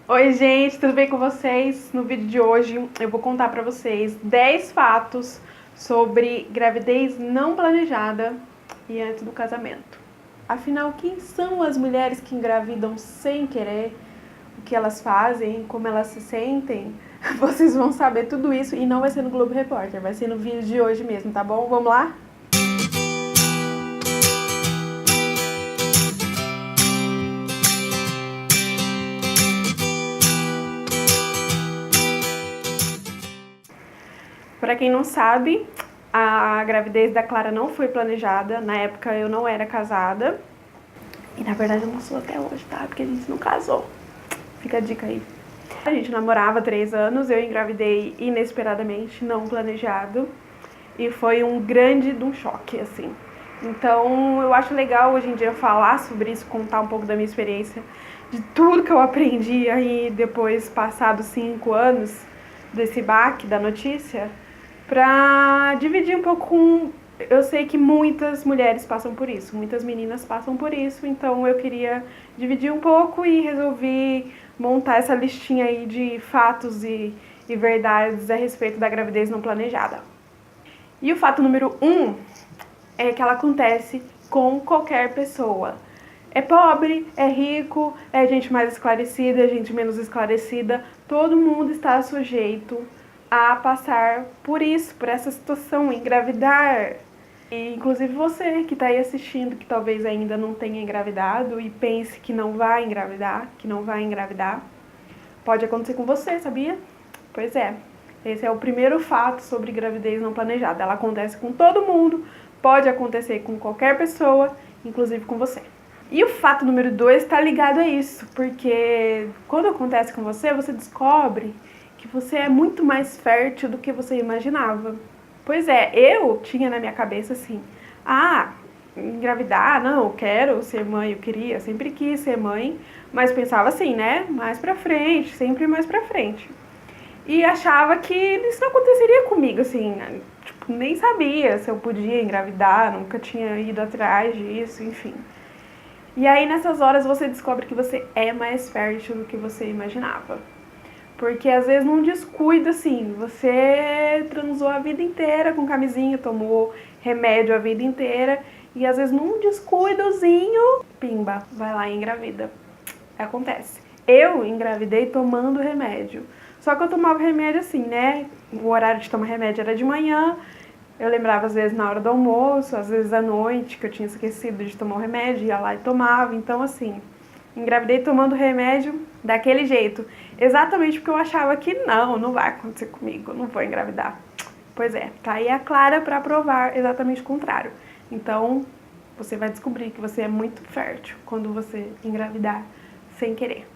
Oi gente, tudo bem com vocês? No vídeo de hoje eu vou contar pra vocês 10 fatos sobre gravidez não planejada e antes do casamento. Afinal, quem são as mulheres que engravidam sem querer? O que elas fazem? Como elas se sentem? Vocês vão saber tudo isso e não vai ser no Globo Repórter, vai ser no vídeo de hoje mesmo, tá bom? Vamos lá? Para quem não sabe, a gravidez da Clara não foi planejada. Na época eu não era casada. E na verdade eu não sou até hoje, tá? Porque a gente não casou. Fica a dica aí. A gente namorava há 3 anos, eu engravidei inesperadamente, não planejado. E foi um grande choque, assim. Então eu acho legal hoje em dia falar sobre isso, contar um pouco da minha experiência, de tudo que eu aprendi aí depois, passados 5 anos desse baque da notícia, pra dividir um pouco com... Eu sei que muitas mulheres passam por isso, muitas meninas passam por isso, então eu queria dividir um pouco e resolvi montar essa listinha aí de fatos e verdades a respeito da gravidez não planejada. E o fato número 1 é que ela acontece com qualquer pessoa. É pobre, é rico, é gente mais esclarecida, é gente menos esclarecida, todo mundo está sujeito a passar por isso, por essa situação, engravidar. E, inclusive você que está aí assistindo, que talvez ainda não tenha engravidado e pense que não vai engravidar, pode acontecer com você, sabia? Pois é, esse é o primeiro fato sobre gravidez não planejada. Ela acontece com todo mundo, pode acontecer com qualquer pessoa, inclusive com você. E o fato número 2 está ligado a isso, porque quando acontece com você, você descobre que você é muito mais fértil do que você imaginava. Pois é, eu tinha na minha cabeça assim, engravidar, não, eu quero ser mãe, eu queria, sempre quis ser mãe, mas pensava assim, né, mais pra frente, sempre mais pra frente. E achava que isso não aconteceria comigo, assim, tipo, nem sabia se eu podia engravidar, nunca tinha ido atrás disso, enfim. E aí nessas horas você descobre que você é mais fértil do que você imaginava. Porque às vezes num descuido, assim, você transou a vida inteira com camisinha, tomou remédio a vida inteira, e às vezes num descuidozinho, pimba, vai lá e engravida. Acontece. Eu engravidei tomando remédio. Só que eu tomava remédio assim, né? O horário de tomar remédio era de manhã, eu lembrava às vezes na hora do almoço, às vezes à noite, que eu tinha esquecido de tomar o remédio, ia lá e tomava, então assim... Engravidei tomando remédio daquele jeito. Exatamente porque eu achava que não vai acontecer comigo, eu não vou engravidar. Pois é, tá aí a Clara pra provar exatamente o contrário. Então, você vai descobrir que você é muito fértil quando você engravidar sem querer.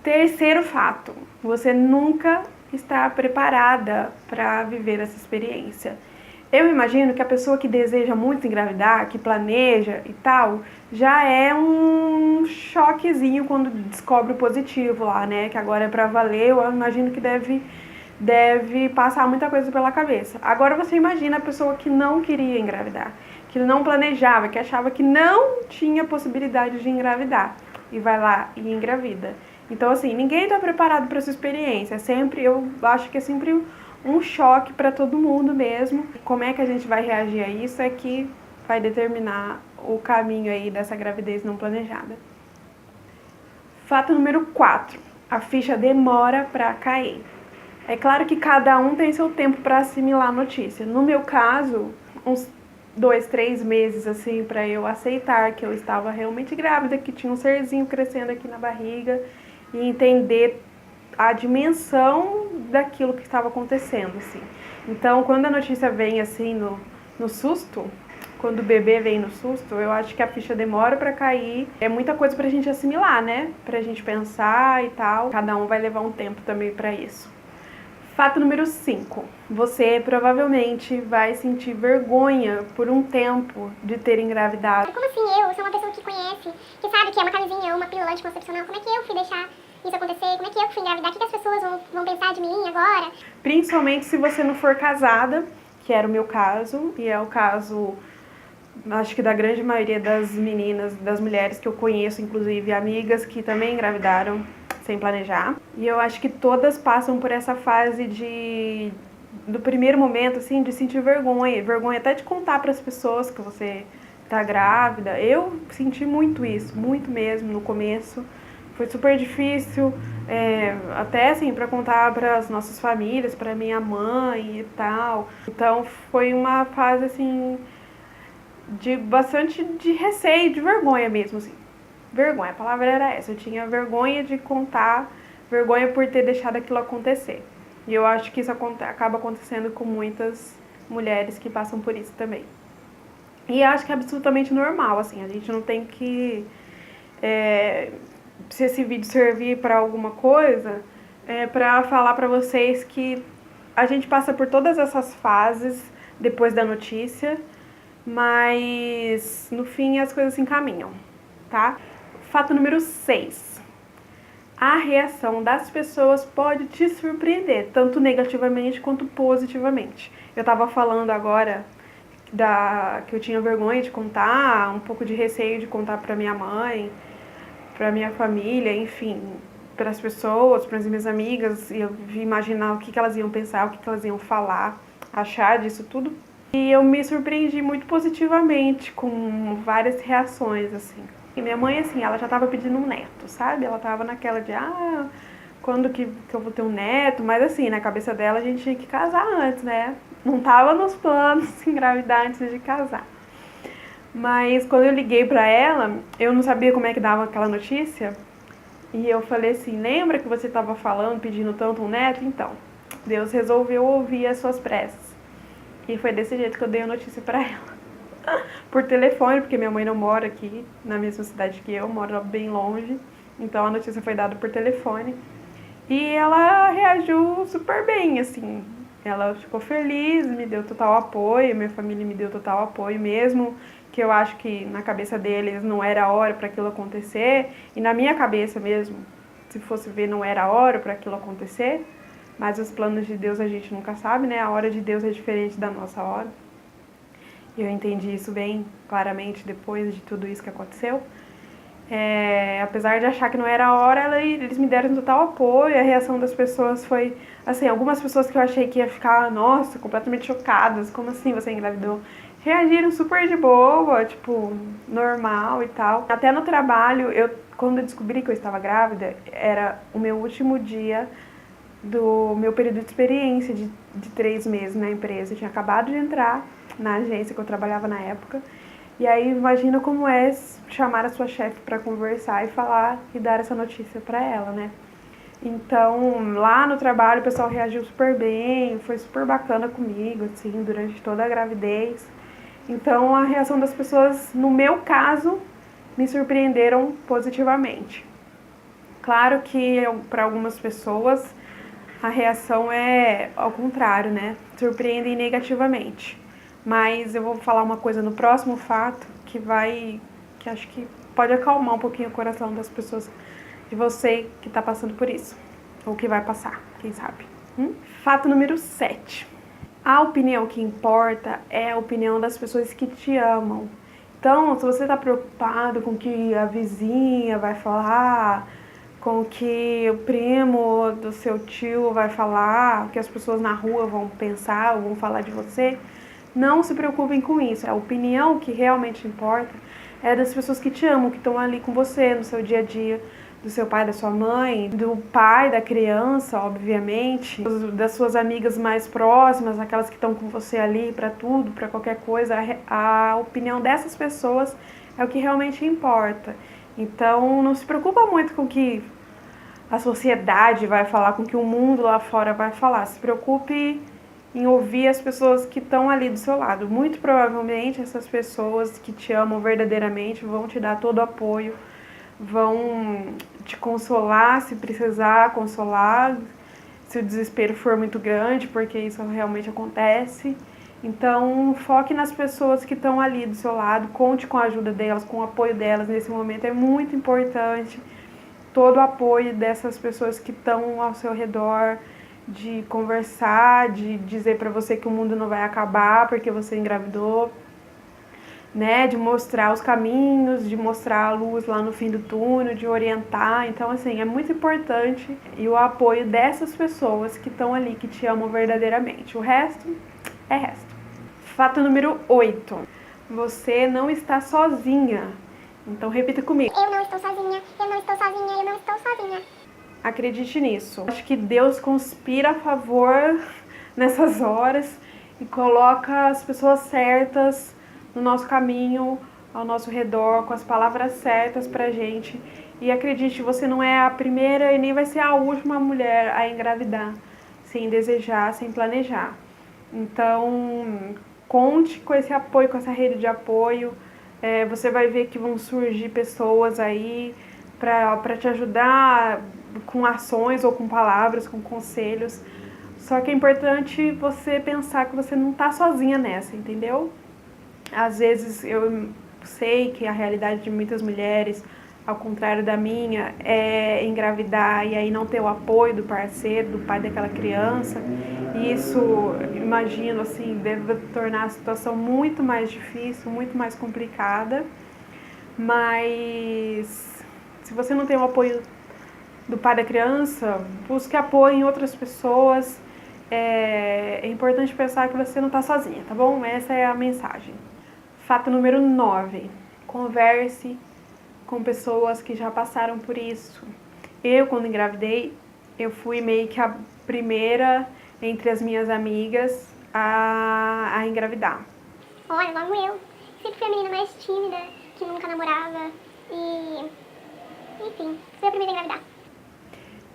Terceiro fato, você nunca está preparada para viver essa experiência. Eu imagino que a pessoa que deseja muito engravidar, que planeja e tal, já é um choquezinho quando descobre o positivo lá, né? Que agora é pra valer, eu imagino que deve passar muita coisa pela cabeça. Agora você imagina a pessoa que não queria engravidar, que não planejava, que achava que não tinha possibilidade de engravidar e vai lá e engravida. Então assim, ninguém tá preparado para essa experiência. Eu acho que é sempre um choque para todo mundo mesmo. Como é que a gente vai reagir a isso é que vai determinar o caminho aí dessa gravidez não planejada. Fato número 4. A ficha demora para cair. É claro que cada um tem seu tempo para assimilar a notícia. No meu caso, uns 2, 3 meses assim para eu aceitar que eu estava realmente grávida, que tinha um serzinho crescendo aqui na barriga e entender a dimensão daquilo que estava acontecendo, assim. Então, quando a notícia vem, assim, no susto, quando o bebê vem no susto, eu acho que a ficha demora pra cair. É muita coisa pra gente assimilar, né? Pra gente pensar e tal. Cada um vai levar um tempo também pra isso. Fato número 5. Você provavelmente vai sentir vergonha por um tempo de ter engravidado. Como assim eu sou uma pessoa que conhece, que sabe que é uma camisinha ou uma pílula anticoncepcional, como é que eu fui deixar isso acontecer? Como é que eu fui engravidar? O que as pessoas vão pensar de mim agora? Principalmente se você não for casada, que era o meu caso, e é o caso, acho que da grande maioria das meninas, das mulheres que eu conheço, inclusive amigas que também engravidaram. sem planejar. E eu acho que todas passam por essa fase do primeiro momento, assim, de sentir vergonha até de contar para as pessoas que você tá grávida. Eu senti muito isso, muito mesmo no começo. Foi super difícil, até assim, para contar para as nossas famílias, para minha mãe e tal. Então foi uma fase assim de bastante de receio, de vergonha mesmo, assim. Vergonha, a palavra era essa. Eu tinha vergonha de contar, vergonha por ter deixado aquilo acontecer. E eu acho que isso acaba acontecendo com muitas mulheres que passam por isso também. E acho que é absolutamente normal, assim, a gente não tem que... se esse vídeo servir para alguma coisa, para falar para vocês que a gente passa por todas essas fases depois da notícia, mas no fim as coisas se encaminham, tá? Fato número 6. A reação das pessoas pode te surpreender, tanto negativamente quanto positivamente. Eu estava falando agora que eu tinha vergonha de contar, um pouco de receio de contar para minha mãe, para minha família, enfim, para as pessoas, para as minhas amigas, e eu vi imaginar o que elas iam pensar, o que elas iam falar, achar disso tudo. E eu me surpreendi muito positivamente com várias reações, assim. E minha mãe, assim, ela já tava pedindo um neto, sabe? Ela tava naquela de, quando que eu vou ter um neto? Mas assim, na cabeça dela a gente tinha que casar antes, né? Não tava nos planos engravidar antes de casar. Mas quando eu liguei pra ela, eu não sabia como é que dava aquela notícia. E eu falei assim, lembra que você tava falando, pedindo tanto um neto? Então, Deus resolveu ouvir as suas preces. E foi desse jeito que eu dei a notícia pra ela. Por telefone, porque minha mãe não mora aqui na mesma cidade que eu, mora bem longe. Então a notícia foi dada por telefone. E ela reagiu super bem, assim. Ela ficou feliz, me deu total apoio, minha família me deu total apoio mesmo, que eu acho que na cabeça deles não era a hora para aquilo acontecer. E na minha cabeça mesmo, se fosse ver, não era a hora para aquilo acontecer. Mas os planos de Deus a gente nunca sabe, né? A hora de Deus é diferente da nossa hora. E eu entendi isso bem claramente depois de tudo isso que aconteceu. Apesar de achar que não era a hora, eles me deram total apoio. A reação das pessoas foi, assim, algumas pessoas que eu achei que ia ficar, nossa, completamente chocadas. Como assim você engravidou? Reagiram super de boa, tipo, normal e tal. Até no trabalho, quando eu descobri que eu estava grávida, era o meu último dia do meu período de experiência de 3 meses na empresa. Eu tinha acabado de entrar na agência que eu trabalhava na época. E aí imagina como é chamar a sua chefe para conversar e falar e dar essa notícia para ela, né? Então, lá no trabalho o pessoal reagiu super bem, foi super bacana comigo, assim, durante toda a gravidez. Então, a reação das pessoas, no meu caso, me surpreenderam positivamente. Claro que para algumas pessoas a reação é ao contrário, né? Surpreendem negativamente. Mas eu vou falar uma coisa no próximo fato que acho que pode acalmar um pouquinho o coração das pessoas, de você que está passando por isso, ou que vai passar, quem sabe. Fato número 7. A opinião que importa é a opinião das pessoas que te amam. Então, se você está preocupado com o que a vizinha vai falar, com o que o primo do seu tio vai falar, o que as pessoas na rua vão pensar ou vão falar de você, não se preocupem com isso. A opinião que realmente importa é das pessoas que te amam, que estão ali com você no seu dia a dia, do seu pai, da sua mãe, do pai da criança, obviamente, das suas amigas mais próximas, aquelas que estão com você ali para tudo, para qualquer coisa. A opinião dessas pessoas é o que realmente importa. Então, não se preocupa muito com o que a sociedade vai falar, com o que o mundo lá fora vai falar. Se preocupe em ouvir as pessoas que estão ali do seu lado. Muito provavelmente essas pessoas que te amam verdadeiramente vão te dar todo o apoio, vão te consolar se precisar consolar, se o desespero for muito grande, porque isso realmente acontece. Então, foque nas pessoas que estão ali do seu lado, conte com a ajuda delas, com o apoio delas nesse momento. É muito importante todo o apoio dessas pessoas que estão ao seu redor, de conversar, de dizer pra você que o mundo não vai acabar porque você engravidou. né, de mostrar os caminhos, de mostrar a luz lá no fim do túnel, de orientar. Então, assim, é muito importante e o apoio dessas pessoas que estão ali, que te amam verdadeiramente. O resto é resto. Fato número 8. Você não está sozinha. Então, repita comigo. Eu não estou sozinha, eu não estou sozinha, eu não estou sozinha. Acredite nisso. Acho que Deus conspira a favor nessas horas e coloca as pessoas certas no nosso caminho, ao nosso redor, com as palavras certas pra gente. E acredite, você não é a primeira e nem vai ser a última mulher a engravidar, sem desejar, sem planejar. Então, conte com esse apoio, com essa rede de apoio. Você vai ver que vão surgir pessoas aí para te ajudar com ações ou com palavras, com conselhos. Só que é importante você pensar que você não está sozinha nessa, entendeu? Às vezes eu sei que a realidade de muitas mulheres, ao contrário da minha, é engravidar e aí não ter o apoio do parceiro, do pai daquela criança. E isso, imagino, assim, deve tornar a situação muito mais difícil, muito mais complicada. Mas se você não tem o apoio do pai da criança, busque apoio em outras pessoas. É importante pensar que você não está sozinha, tá bom? Essa é a mensagem. Fato número 9. Converse com pessoas que já passaram por isso. Eu, quando engravidei, eu fui meio que a primeira entre as minhas amigas a engravidar. Olha, logo eu. Sempre fui a menina mais tímida, que nunca namorava. E, enfim, fui a primeira a engravidar.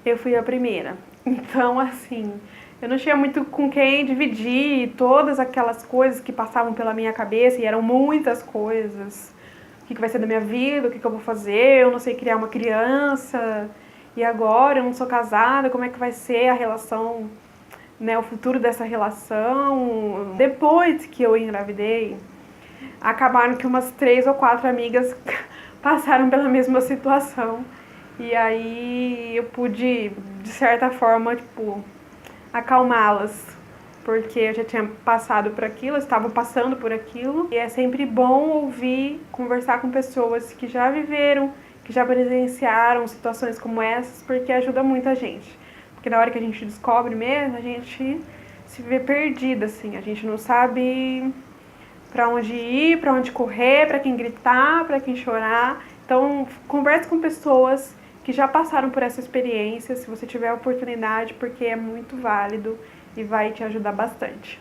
Eu fui a primeira. Então, assim, eu não tinha muito com quem dividir todas aquelas coisas que passavam pela minha cabeça, e eram muitas coisas. O que vai ser da minha vida, o que eu vou fazer, eu não sei criar uma criança, e agora eu não sou casada, como é que vai ser a relação, né, o futuro dessa relação. Depois que eu engravidei, acabaram que umas 3 ou 4 amigas passaram pela mesma situação. E aí eu pude, de certa forma, tipo, acalmá-las, porque eu já tinha passado por aquilo, eu estava passando por aquilo. E é sempre bom ouvir, conversar com pessoas que já viveram, que já presenciaram situações como essas, porque ajuda muito a gente. Porque na hora que a gente descobre mesmo, a gente se vê perdida, assim, a gente não sabe para onde ir, para onde correr, para quem gritar, para quem chorar. Então, converse com pessoas que já passaram por essa experiência, se você tiver a oportunidade, porque é muito válido e vai te ajudar bastante.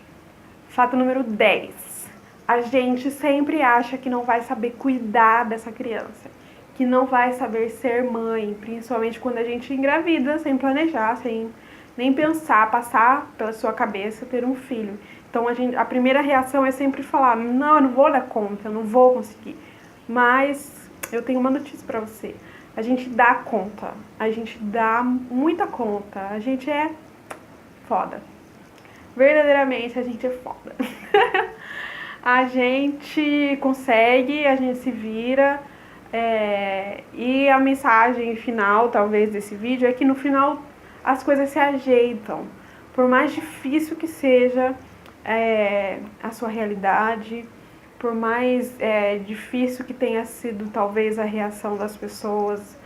Fato número 10. A gente sempre acha que não vai saber cuidar dessa criança, que não vai saber ser mãe, principalmente quando a gente engravida, sem planejar, sem nem pensar, passar pela sua cabeça ter um filho. Então a primeira reação é sempre falar, não, eu não vou dar conta, eu não vou conseguir. Mas eu tenho uma notícia pra você. A gente dá conta, a gente dá muita conta, a gente é foda. Verdadeiramente a gente é foda. A gente consegue, a gente se vira. E a mensagem final, talvez, desse vídeo é que no final as coisas se ajeitam. Por mais difícil que seja a sua realidade, por mais difícil que tenha sido talvez a reação das pessoas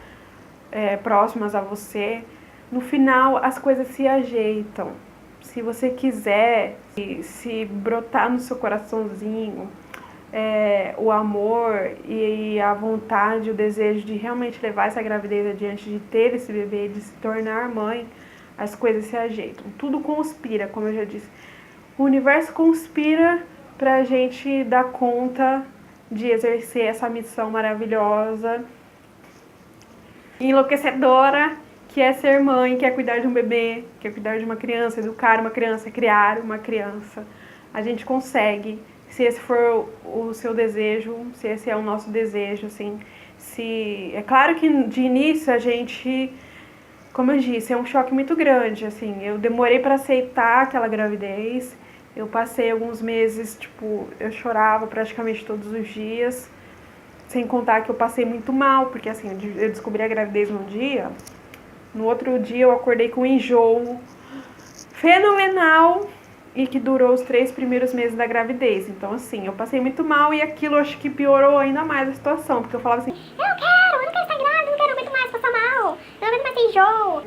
próximas a você, no final as coisas se ajeitam. Se você quiser, se brotar no seu coraçãozinho o amor e a vontade, o desejo de realmente levar essa gravidez adiante, de ter esse bebê, de se tornar mãe, as coisas se ajeitam. Tudo conspira, como eu já disse. O universo conspira pra gente dar conta de exercer essa missão maravilhosa, enlouquecedora, que é ser mãe, que é cuidar de um bebê, que é cuidar de uma criança, educar uma criança, criar uma criança. A gente consegue, se esse for o seu desejo, se esse é o nosso desejo, assim. É claro que de início a gente, como eu disse, é um choque muito grande, assim. Eu demorei para aceitar aquela gravidez. Eu passei alguns meses, tipo, eu chorava praticamente todos os dias, sem contar que eu passei muito mal, porque assim, eu descobri a gravidez num dia, no outro dia eu acordei com um enjoo fenomenal, e que durou os 3 primeiros meses da gravidez. Então, assim, eu passei muito mal e aquilo acho que piorou ainda mais a situação, porque eu falava assim, eu não quero estar grávida, eu não quero muito mais passar mal, eu não aguento mais ter enjoo.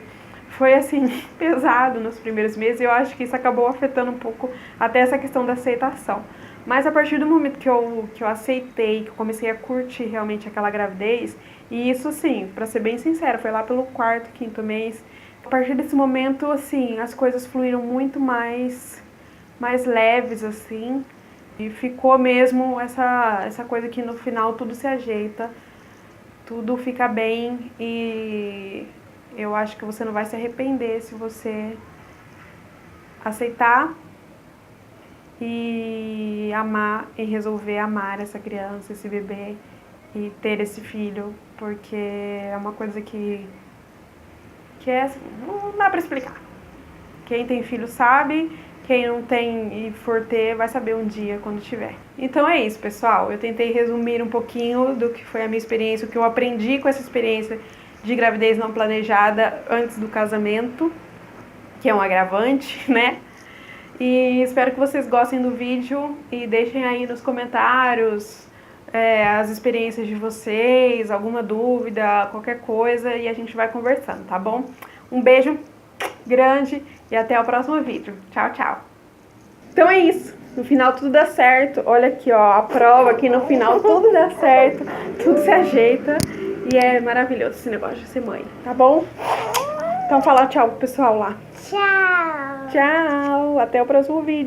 foi assim, pesado nos primeiros meses e eu acho que isso acabou afetando um pouco até essa questão da aceitação. Mas a partir do momento que eu aceitei, que eu comecei a curtir realmente aquela gravidez, e isso assim, pra ser bem sincera, foi lá pelo 4º, 5º mês, a partir desse momento, assim, as coisas fluíram muito mais leves, assim, e ficou mesmo essa coisa que no final tudo se ajeita, tudo fica bem e eu acho que você não vai se arrepender se você aceitar e amar e resolver amar essa criança, esse bebê e ter esse filho, porque é uma coisa que é, não dá pra explicar. Quem tem filho sabe, quem não tem e for ter vai saber um dia quando tiver. Então é isso, pessoal. Eu tentei resumir um pouquinho do que foi a minha experiência, o que eu aprendi com essa experiência de gravidez não planejada antes do casamento, que é um agravante, né? E espero que vocês gostem do vídeo e deixem aí nos comentários as experiências de vocês, alguma dúvida, qualquer coisa e a gente vai conversando, tá bom? Um beijo grande e até o próximo vídeo. Tchau, tchau! Então é isso. No final tudo dá certo. Olha aqui, ó, a prova aqui no final tudo dá certo, tudo se ajeita e é maravilhoso esse negócio de ser mãe, tá bom? Então fala tchau pro pessoal lá. Tchau! Tchau! Até o próximo vídeo.